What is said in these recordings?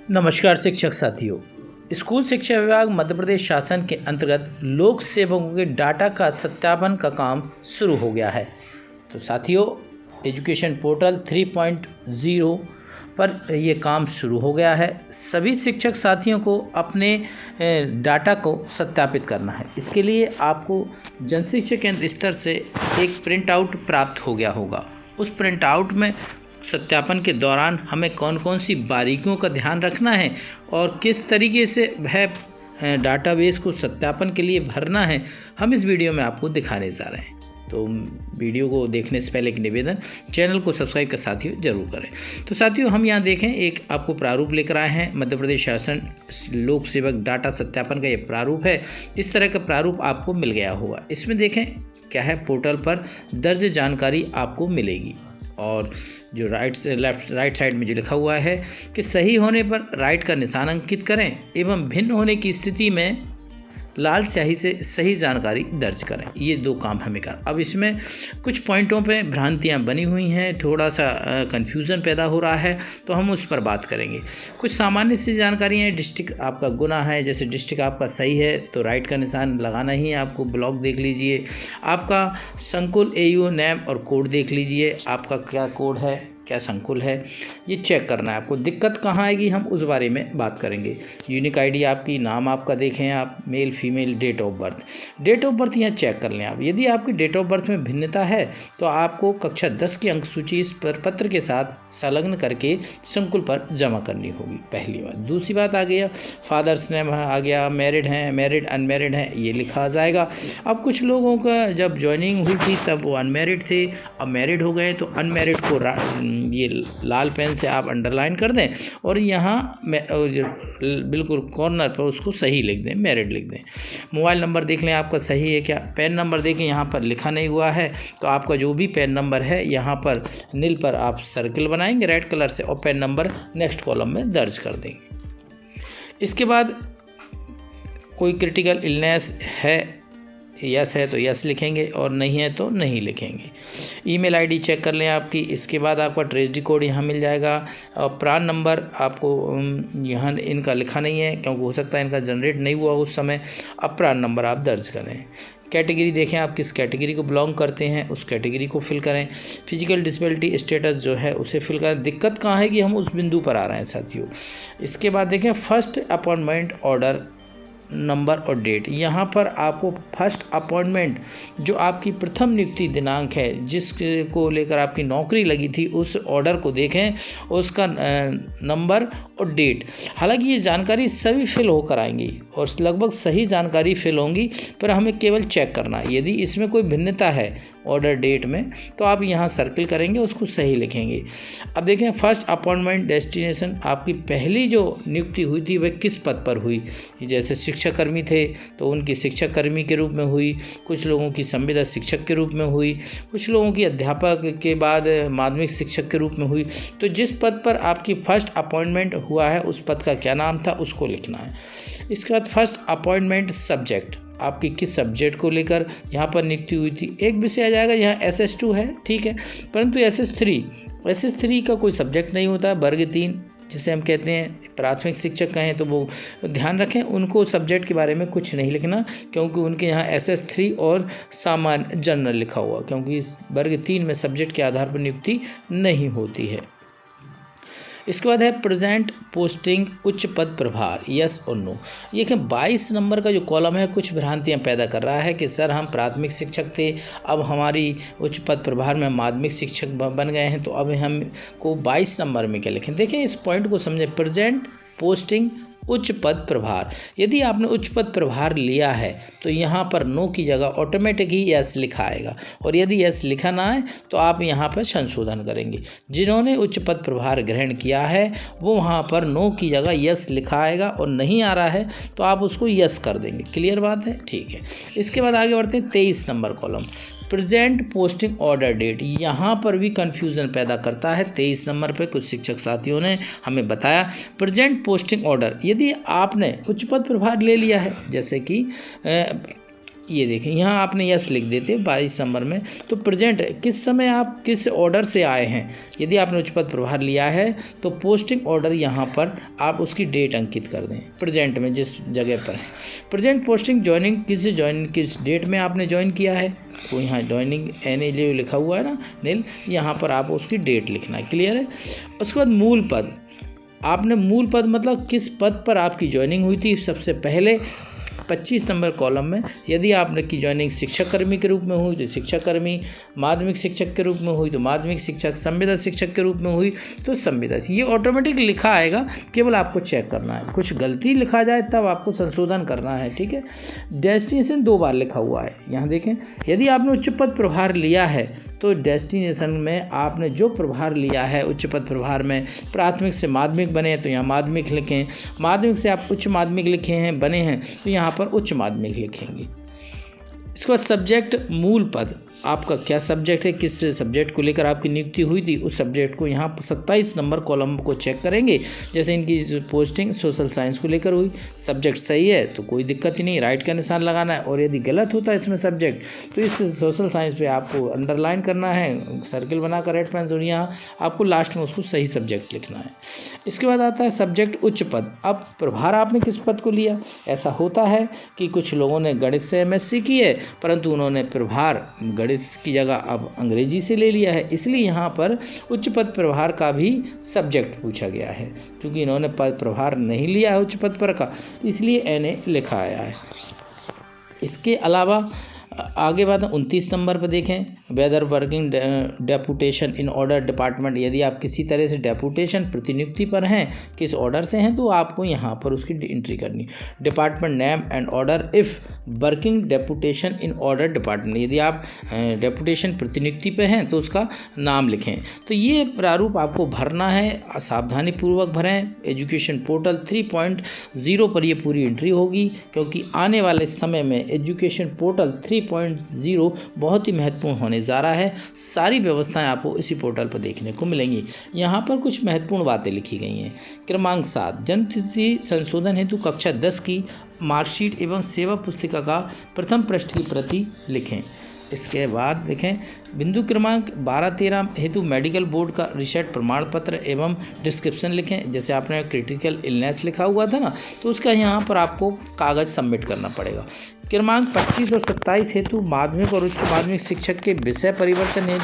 नमस्कार शिक्षक साथियों। स्कूल शिक्षा विभाग मध्य प्रदेश शासन के अंतर्गत लोक सेवकों के डाटा का सत्यापन का काम शुरू हो गया है। तो साथियों, एजुकेशन पोर्टल 3.0 पर ये काम शुरू हो गया है। सभी शिक्षक साथियों को अपने डाटा को सत्यापित करना है। इसके लिए आपको जन शिक्षा केंद्र स्तर से एक प्रिंट आउट प्राप्त हो गया होगा। उस प्रिंट आउट में सत्यापन के दौरान हमें कौन कौन सी बारीकियों का ध्यान रखना है और किस तरीके से वह डाटाबेस को सत्यापन के लिए भरना है, हम इस वीडियो में आपको दिखाने जा रहे हैं। तो वीडियो को देखने से पहले एक निवेदन, चैनल को सब्सक्राइब कर साथियों जरूर करें। तो साथियों, हम यहाँ देखें एक आपको प्रारूप लेकर आए हैं। मध्य प्रदेश शासन लोक सेवक डाटा सत्यापन का ये प्रारूप है। इस तरह का प्रारूप आपको मिल गया होगा। इसमें देखें क्या है, पोर्टल पर दर्ज जानकारी आपको मिलेगी और जो राइट साइड में जो लिखा हुआ है कि सही होने पर राइट का निशान अंकित करें एवं भिन्न होने की स्थिति में लाल स्याही से सही जानकारी दर्ज करें। ये दो काम हमें कर। अब इसमें कुछ पॉइंटों पे भ्रांतियां बनी हुई हैं, थोड़ा सा कन्फ्यूज़न पैदा हो रहा है, तो हम उस पर बात करेंगे। कुछ सामान्य सी जानकारी हैं। डिस्ट्रिक्ट आपका गुना है, जैसे डिस्ट्रिक्ट आपका सही है तो राइट का निशान लगाना ही है आपको। ब्लॉक देख लीजिए, आपका संकुल AU नेम और कोड देख लीजिए, आपका क्या कोड है, क्या संकुल है, ये चेक करना है आपको। दिक्कत कहाँ आएगी हम उस बारे में बात करेंगे। यूनिक आईडी आपकी, नाम आपका देखें आप, male female, date of birth यहाँ चेक कर लें आप। यदि आपकी डेट ऑफ बर्थ में भिन्नता है तो आपको कक्षा 10 की अंक सूची इस पर पत्र के साथ संलग्न करके संकुल पर जमा करनी होगी, पहली बात। दूसरी बात आ गया, फादर्स नेम आ गया, मैरिड हैं, मैरिड अनमैरिड हैं, ये लिखा जाएगा। अब कुछ लोगों का जब ज्वाइनिंग हुई थी तब वो अनमैरिड थे, अब मैरिड हो गए तो अनमैरिड को ये लाल पेन से आप अंडरलाइन कर दें और यहाँ बिल्कुल कॉर्नर पर उसको सही लिख दें, मैरिड लिख दें। मोबाइल नंबर देख लें आपका सही है क्या। पैन नंबर देखें, यहाँ पर लिखा नहीं हुआ है तो आपका जो भी पैन नंबर है यहाँ पर नील पर आप सर्कल बनाएंगे रेड कलर से और पैन नंबर नेक्स्ट कॉलम में दर्ज कर देंगे। इसके बाद कोई क्रिटिकल इलनेस है, यस है तो यस लिखेंगे और नहीं है तो नहीं लिखेंगे। ईमेल आईडी चेक कर लें आपकी। इसके बाद आपका ट्रेजरी कोड यहाँ मिल जाएगा और प्रान नंबर आपको यहाँ इनका लिखा नहीं है क्योंकि हो सकता है इनका जनरेट नहीं हुआ उस समय। अब प्रान नंबर आप दर्ज करें। कैटेगरी देखें आप किस कैटेगरी को बिलोंग करते हैं, उस कैटेगरी को फिल करें। फिजिकल डिसेबिलिटी स्टेटस जो है उसे फिल करें। दिक्कत कहाँ है कि हम उस बिंदु पर आ रहे हैं साथियों। इसके बाद देखें फर्स्ट अपॉइंटमेंट ऑर्डर नंबर और डेट। यहाँ पर आपको फर्स्ट अपॉइंटमेंट जो आपकी प्रथम नियुक्ति दिनांक है, जिसको लेकर आपकी नौकरी लगी थी, उस ऑर्डर को देखें, उसका नंबर और डेट। हालांकि ये जानकारी सभी फिल होकर आएंगी और लगभग सही जानकारी फिल होंगी, पर हमें केवल चेक करना है। यदि इसमें कोई भिन्नता है ऑर्डर डेट में तो आप यहाँ सर्कल करेंगे, उसको सही लिखेंगे। अब देखें फर्स्ट अपॉइंटमेंट डेस्टिनेशन, आपकी पहली जो नियुक्ति हुई थी वह किस पद पर हुई। जैसे शिक्षाकर्मी थे तो उनकी शिक्षाकर्मी के रूप में हुई, कुछ लोगों की संविदा शिक्षक के रूप में हुई, कुछ लोगों की अध्यापक के बाद माध्यमिक शिक्षक के रूप में हुई। तो जिस पद पर आपकी फर्स्ट अपॉइंटमेंट हुआ है उस पद का क्या नाम था उसको लिखना है। इसके बाद फर्स्ट अपॉइंटमेंट सब्जेक्ट, आपकी किस सब्जेक्ट को लेकर यहाँ पर नियुक्ति हुई थी। एक विषय आ जाएगा, यहाँ SS2 है, ठीक है, परंतु SS3 का कोई सब्जेक्ट नहीं होता। वर्ग 3 जिसे हम कहते हैं प्राथमिक शिक्षक कहें तो वो ध्यान रखें, उनको सब्जेक्ट के बारे में कुछ नहीं लिखना क्योंकि उनके यहाँ SS3 और सामान्य जनरल लिखा हुआ, क्योंकि वर्ग 3 में सब्जेक्ट के आधार पर नियुक्ति नहीं होती है। इसके बाद है प्रेजेंट पोस्टिंग उच्च पद प्रभार, यस और नो। ये कि 22 नंबर का जो कॉलम है कुछ भ्रांतियां पैदा कर रहा है कि सर हम प्राथमिक शिक्षक थे, अब हमारी उच्च पद प्रभार में माध्यमिक शिक्षक बन गए हैं, तो अब हम को 22 नंबर में क्या लिखें। देखें इस पॉइंट को समझें। प्रेजेंट पोस्टिंग उच्च पद प्रभार, यदि आपने उच्च पद प्रभार लिया है तो यहाँ पर नो की जगह ऑटोमेटिक ही यस लिखा आएगा, और यदि यस लिखा ना है तो आप यहाँ पर संशोधन करेंगे। जिन्होंने उच्च पद प्रभार ग्रहण किया है वो वहाँ पर नो की जगह यस लिखा आएगा, और नहीं आ रहा है तो आप उसको यस कर देंगे। क्लियर बात है, ठीक है। इसके बाद आगे बढ़ते हैं 23 number column, present posting order date. यहाँ पर भी कन्फ्यूज़न पैदा करता है। 23 नंबर पे कुछ शिक्षक साथियों ने हमें बताया प्रेजेंट पोस्टिंग ऑर्डर, यदि आपने उच्च पद प्रभार ले लिया है, जैसे कि ये देखें यहाँ आपने यस लिख देते 22 नंबर में। तो प्रेजेंट किस समय आप किस ऑर्डर से आए हैं, यदि आपने उच्च पद प्रभार लिया है तो पोस्टिंग ऑर्डर यहाँ पर आप उसकी डेट अंकित कर दें प्रेजेंट में जिस जगह पर है। प्रेजेंट पोस्टिंग ज्वाइनिंग किस डेट में आपने ज्वाइन किया है, तो यहाँ ज्वाइनिंग एन जो लिखा हुआ है ना नील, यहाँ पर आप उसकी डेट लिखना है। क्लियर है। उसके बाद मूल पद, आपने मूल पद मतलब किस पद पर आपकी ज्वाइनिंग हुई थी। सबसे पहले 25 नंबर कॉलम में यदि आपने की ज्वाइनिंग शिक्षक कर्मी के रूप में हुई तो शिक्षक कर्मी, माध्यमिक शिक्षक के रूप में हुई तो माध्यमिक शिक्षक, संविदा शिक्षक के रूप में हुई तो संविदा। ये ऑटोमेटिक लिखा आएगा, केवल आपको चेक करना है। कुछ गलती लिखा जाए तब आपको संशोधन करना है। ठीक है। डेस्टिनेशन 2 बार लिखा हुआ है, यहाँ देखें। यदि आपने उच्च पद प्रभार लिया है तो डेस्टिनेशन में आपने जो प्रभार लिया है उच्च पद प्रभार में, प्राथमिक से माध्यमिक बने हैं तो यहाँ माध्यमिक लिखें, माध्यमिक से आप उच्च माध्यमिक लिखे हैं बने हैं तो यहाँ पर उच्च माध्यमिक लिखेंगे। इसके बाद सब्जेक्ट मूल पद, आपका क्या सब्जेक्ट है, किस सब्जेक्ट को लेकर आपकी नियुक्ति हुई थी, उस सब्जेक्ट को यहाँ पर 27 नंबर कॉलम को चेक करेंगे। जैसे इनकी पोस्टिंग सोशल साइंस को लेकर हुई, सब्जेक्ट सही है तो कोई दिक्कत ही नहीं, राइट का निशान लगाना है। और यदि गलत होता है इसमें सब्जेक्ट तो इस सोशल साइंस पे आपको अंडरलाइन करना है, सर्किल बनाकर रेड पेन, और यहाँ आपको लास्ट में उसको सही सब्जेक्ट लिखना है। इसके बाद आता है सब्जेक्ट उच्च पद। अब प्रभार आपने किस पद को लिया। ऐसा होता है कि कुछ लोगों ने गणित से MSc की है परंतु उन्होंने प्रभार गणित की जगह अब अंग्रेजी से ले लिया है, इसलिए यहाँ पर उच्च पद प्रभार का भी सब्जेक्ट पूछा गया है। क्योंकि इन्होंने पद प्रभार नहीं लिया है उच्च पद पर का, तो इसलिए NA लिखा आया है। इसके अलावा आगे बात 29 नंबर पर देखें, whether working deputation in order department. यदि आप किसी तरह से डेपुटेशन प्रतिनियुक्ति पर हैं, किस ऑर्डर से हैं, तो आपको यहाँ पर उसकी एंट्री करनी। Department name and order if working deputation in order department. यदि आप डेपुटेशन प्रतिनियुक्ति पे हैं तो उसका नाम लिखें। तो ये प्रारूप आपको भरना है, सावधानी पूर्वक भरें। एजुकेशन पोर्टल 3.0 पर ये पूरी एंट्री होगी, क्योंकि आने वाले समय में एजुकेशन पोर्टल 3.0 बहुत ही महत्वपूर्ण होने जा रहा है। सारी व्यवस्थाएं आपको इसी पोर्टल पर देखने को मिलेंगी। यहाँ पर कुछ महत्वपूर्ण बातें लिखी गई हैं। क्रमांक 7, जन्मतिथि संशोधन हेतु कक्षा 10 की मार्कशीट एवं सेवा पुस्तिका का प्रथम पृष्ठ की प्रति लिखें। इसके बाद देखें बिंदु क्रमांक 12-13 हेतु मेडिकल बोर्ड का रिसेट प्रमाण पत्र एवं डिस्क्रिप्शन लिखें। जैसे आपने क्रिटिकल इलनेस लिखा हुआ था ना, तो उसका यहाँ पर आपको कागज़ सबमिट करना पड़ेगा। क्रमांक 25 और 27 हेतु माध्यमिक और उच्च माध्यमिक शिक्षक के विषय परिवर्तन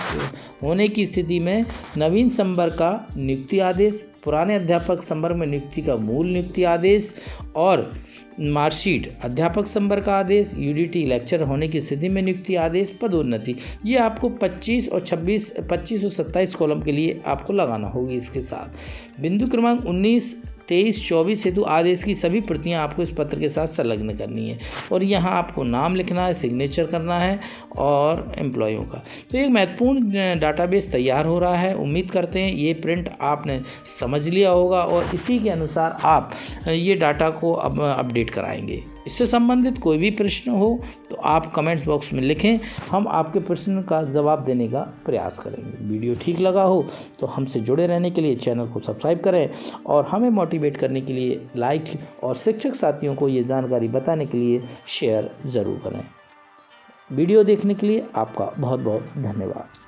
होने की स्थिति में नवीन संवर्ग का नियुक्ति आदेश, पुराने अध्यापक संवर्ग में नियुक्ति का मूल नियुक्ति आदेश और मार्कशीट, अध्यापक संवर्ग का आदेश, UDT लेक्चर होने की स्थिति में नियुक्ति आदेश, पदोन्नति, ये आपको 25 और 27 कॉलम के लिए आपको लगाना होगी। इसके साथ बिंदु क्रमांक 19, 23, 24 हेतु आदेश की सभी प्रतियां आपको इस पत्र के साथ संलग्न करनी है और यहाँ आपको नाम लिखना है, सिग्नेचर करना है और एम्प्लॉयों का। तो एक महत्वपूर्ण डाटाबेस तैयार हो रहा है। उम्मीद करते हैं ये प्रिंट आपने समझ लिया होगा और इसी के अनुसार आप ये डाटा को अब अपडेट कराएंगे। इससे संबंधित कोई भी प्रश्न हो तो आप कमेंट्स बॉक्स में लिखें, हम आपके प्रश्न का जवाब देने का प्रयास करेंगे। वीडियो ठीक लगा हो तो हमसे जुड़े रहने के लिए चैनल को सब्सक्राइब करें और हमें मोटिवेट करने के लिए लाइक और शिक्षक साथियों को ये जानकारी बताने के लिए शेयर ज़रूर करें। वीडियो देखने के लिए आपका बहुत बहुत धन्यवाद।